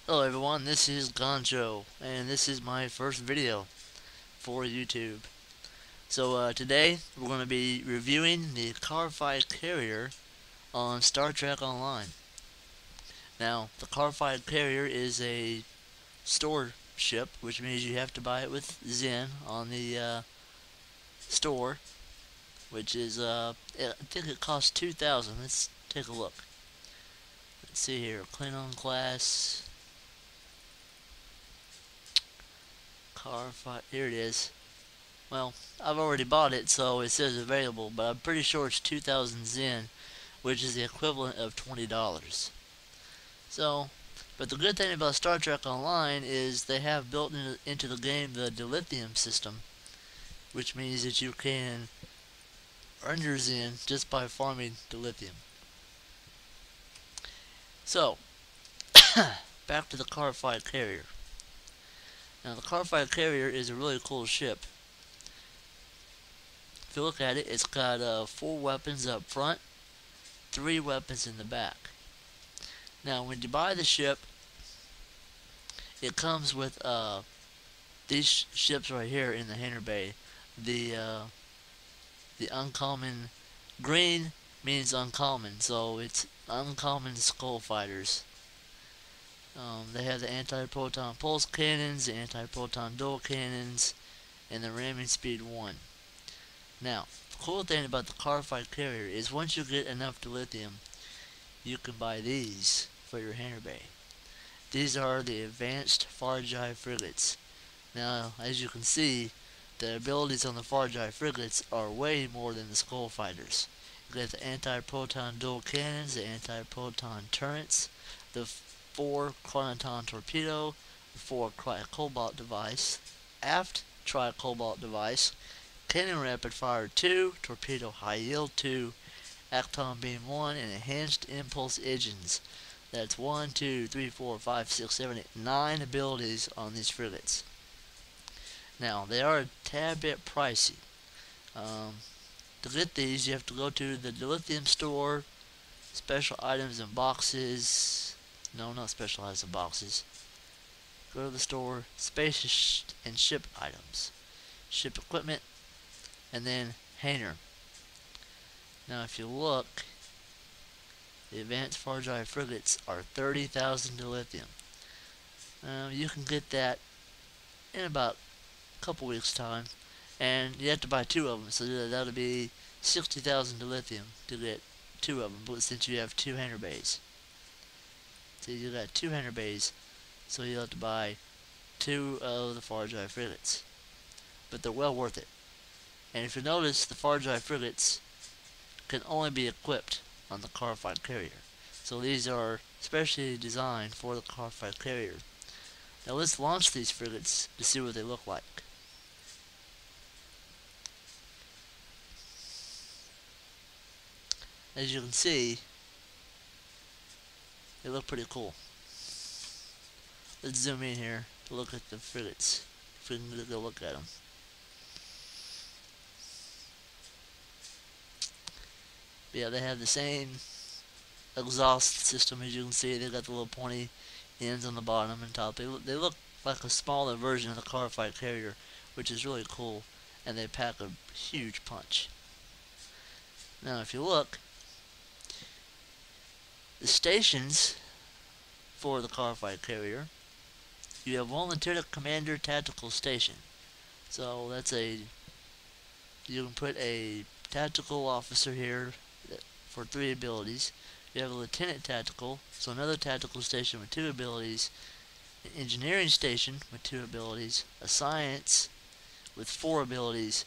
Hello everyone, this is Gonjo, and this is my first video for YouTube. Today we're going to be reviewing the Carbide Carrier on Star Trek Online. Now, the Carbide Carrier is a store ship, which means you have to buy it with Zen on the store, which is, I think it costs 2,000. Let's take a look. Let's see here, Klingon class, Carbide, here it is. Well, I've already bought it, so it says available, but I'm pretty sure it's 2,000 Zen, which is the equivalent of $20. So, but the good thing about Star Trek Online is they have built into the game the dilithium system, which means that you can earn your Zen just by farming dilithium. So, back to the Carbide Carrier. Now, the Carbide Carrier is a really cool ship. If you look at it, it's got 4 weapons up front, 3 weapons in the back. Now, when you buy the ship, it comes with these ships right here in the hangar bay. The uncommon green means uncommon, so it's uncommon skull fighters. They have the anti-proton pulse cannons, the anti-proton dual cannons, and the ramming speed 1. Now, the cool thing about the Carbide Carrier is once you get enough dilithium, you can buy these for your hangar bay. These are the advanced Fargi frigates. Now, as you can see, the abilities on the Fargi frigates are way more than the skull fighters. You get the anti-proton dual cannons, the anti-proton turrets, the 4 chronoton torpedo, the 4 tri-cobalt device, aft tri-cobalt device, cannon rapid fire 2, torpedo high yield 2, Acton beam 1, and enhanced impulse engines. That's 1, 2, 3, 4, 5, 6, 7, 8, 9 abilities on these frigates. Now, they are a tad bit pricey. To get these, you have to go to the dilithium store, special items and boxes. No, not special items and boxes. Go to the store, space and ship items, ship equipment, and then hangar. Now, if you look, the advanced Fargi frigates are 30,000 dilithium. You can get that in about a couple weeks' time, and you have to buy 2 of them, so that'll be 60,000 dilithium to get 2 of them. But since you have 2 hangar bays, so you got 2 hangar bays, so you'll have to buy 2 of the Fargi frigates. But they're well worth it. And if you notice, the Fargi frigates can only be equipped on the Carbide Carrier. So these are specially designed for the Carbide Carrier. Now let's launch these frigates to see what they look like. As you can see, they look pretty cool. Let's zoom in here to look at the frigates, if we can go look at them. Yeah, they have the same exhaust system as you can see. They got the little pointy ends on the bottom and top. They look like a smaller version of the Carbide Carrier, which is really cool, and they pack a huge punch. Now, if you look, the stations for the Carbide Carrier, you have one Lieutenant Commander Tactical Station. So that's you can put a tactical officer here for 3 abilities. You have a Lieutenant Tactical, so another tactical station with 2 abilities, an engineering station with 2 abilities, a science with 4 abilities,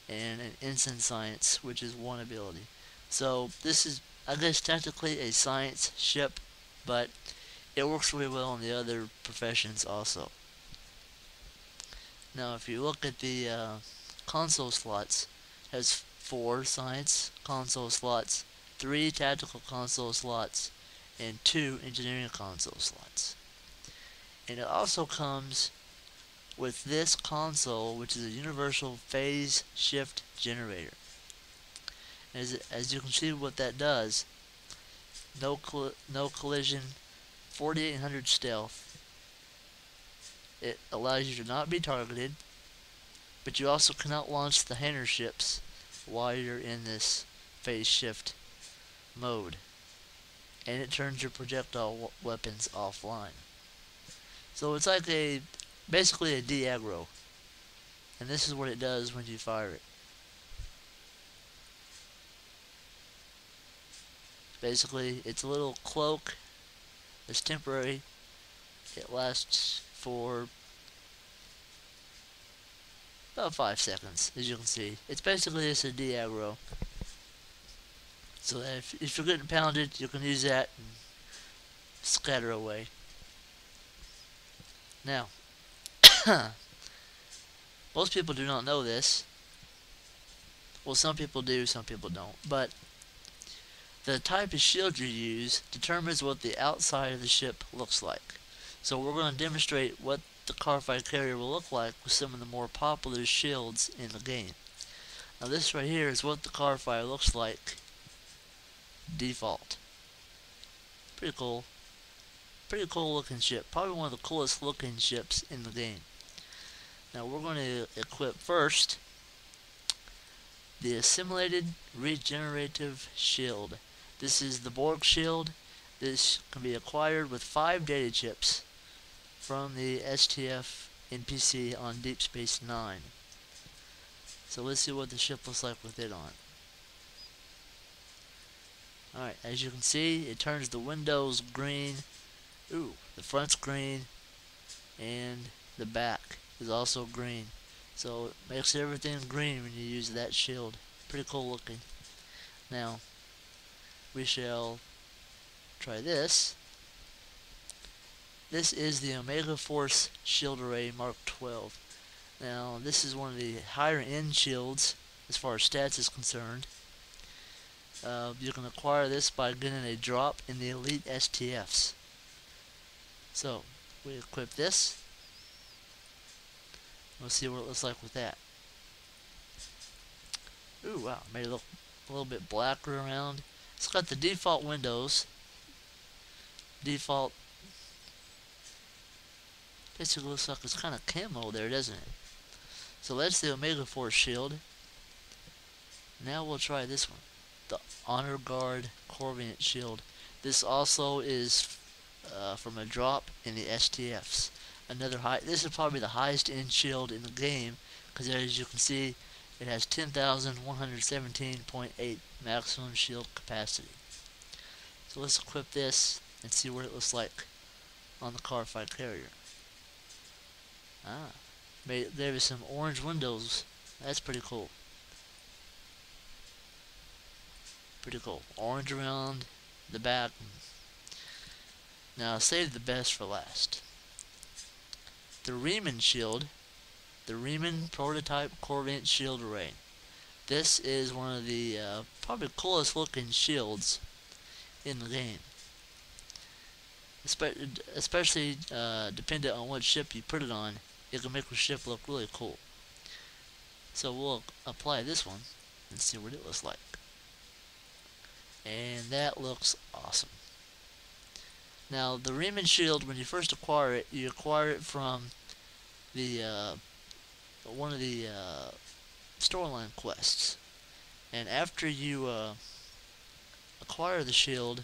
and an ensign science, which is 1 ability. So this is, I guess, technically a science ship, but it works really well in the other professions also. Now, if you look at the console slots, it has 4 science console slots, 3 tactical console slots, and 2 engineering console slots. And it also comes with this console, which is a universal phase shift generator. As you can see what that does, no collision, 4800 stealth, It allows you to not be targeted, but you also cannot launch the Hanner ships while you're in this phase shift mode. And it turns your projectile weapons offline. So it's like basically a de-aggro. And this is what it does when you fire it. Basically, it's a little cloak. It's temporary. It lasts for about 5 seconds, as you can see. It's basically just a de-aggro. So that if you're getting pounded, you can use that and scatter away. Now, most people do not know this. Well, some people do, some people don't. But the type of shield you use determines what the outside of the ship looks like. So we're going to demonstrate what the Starfighter carrier will look like with some of the more popular shields in the game. Now this right here is what the Starfighter looks like default. Pretty cool. Pretty cool looking ship. Probably one of the coolest looking ships in the game. Now we're going to equip first the Assimilated Regenerative Shield. This is the Borg Shield. This can be acquired with 5 data chips from the STF NPC on Deep Space Nine. So let's see what the ship looks like with it on. Alright, as you can see, it turns the windows green. Ooh, the front's green, and the back is also green. So it makes everything green when you use that shield. Pretty cool looking. Now, we shall try this. This is the Omega Force Shield Array Mark 12. Now, this is one of the higher end shields as far as stats is concerned. You can acquire this by getting a drop in the Elite STFs. So, we equip this. We'll see what it looks like with that. Ooh, wow, made it look a little bit blacker around. It's got the default windows. Default. Basically looks like it's kind of camo there, doesn't it? So that's the Omega Force shield. Now we'll try this one. The Honor Guard Orient shield. This also is from a drop in the STFs. Another high. This is probably the highest end shield in the game, because as you can see, it has 10,117.8 maximum shield capacity. So let's equip this and see what it looks like on the Starfighter carrier. There is some orange windows. That's pretty cool. Pretty cool. Orange around the back. Now I'll save the best for last. The Riemann Shield. The Riemann Prototype Orient Shield Array. This is one of the probably coolest looking shields in the game. Especially depending on what ship you put it on, it can make your ship look really cool. So we'll apply this one and see what it looks like. And that looks awesome. Now the Riemann Shield, when you first acquire it, you acquire it from the one of the storyline quests. And after you acquire the shield,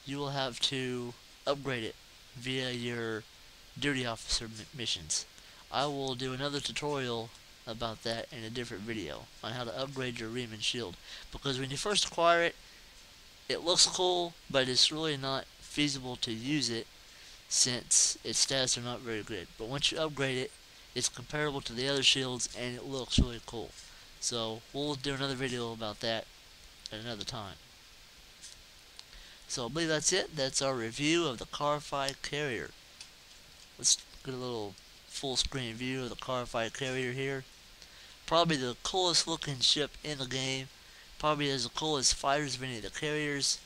you will have to upgrade it via your duty officer missions. I will do another tutorial about that in a different video on how to upgrade your Riemann Shield, because when you first acquire it, it looks cool, but it's really not feasible to use it since its stats are not very good. But once you upgrade it, it's comparable to the other shields and it looks really cool. So we'll do another video about that at another time. So I believe that's it. That's our review of the Starfighter carrier. Let's get a little full screen view of the Starfighter carrier here. Probably the coolest looking ship in the game. Probably has the coolest fighters of any of the carriers.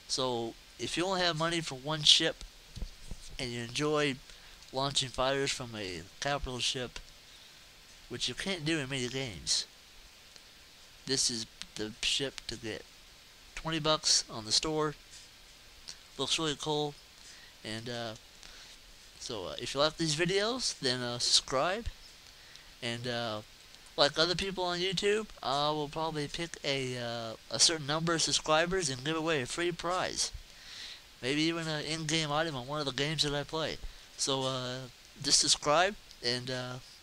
So if you only have money for one ship and you enjoy launching fighters from a capital ship, which you can't do in many games, this is the ship to get. $20 on the store. Looks really cool, and So if you like these videos, then subscribe, and like other people on YouTube, I will probably pick a certain number of subscribers and give away a free prize. Maybe even an in-game item on one of the games that I play. So just subscribe, and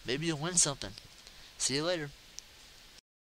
maybe you'll win something. See you later.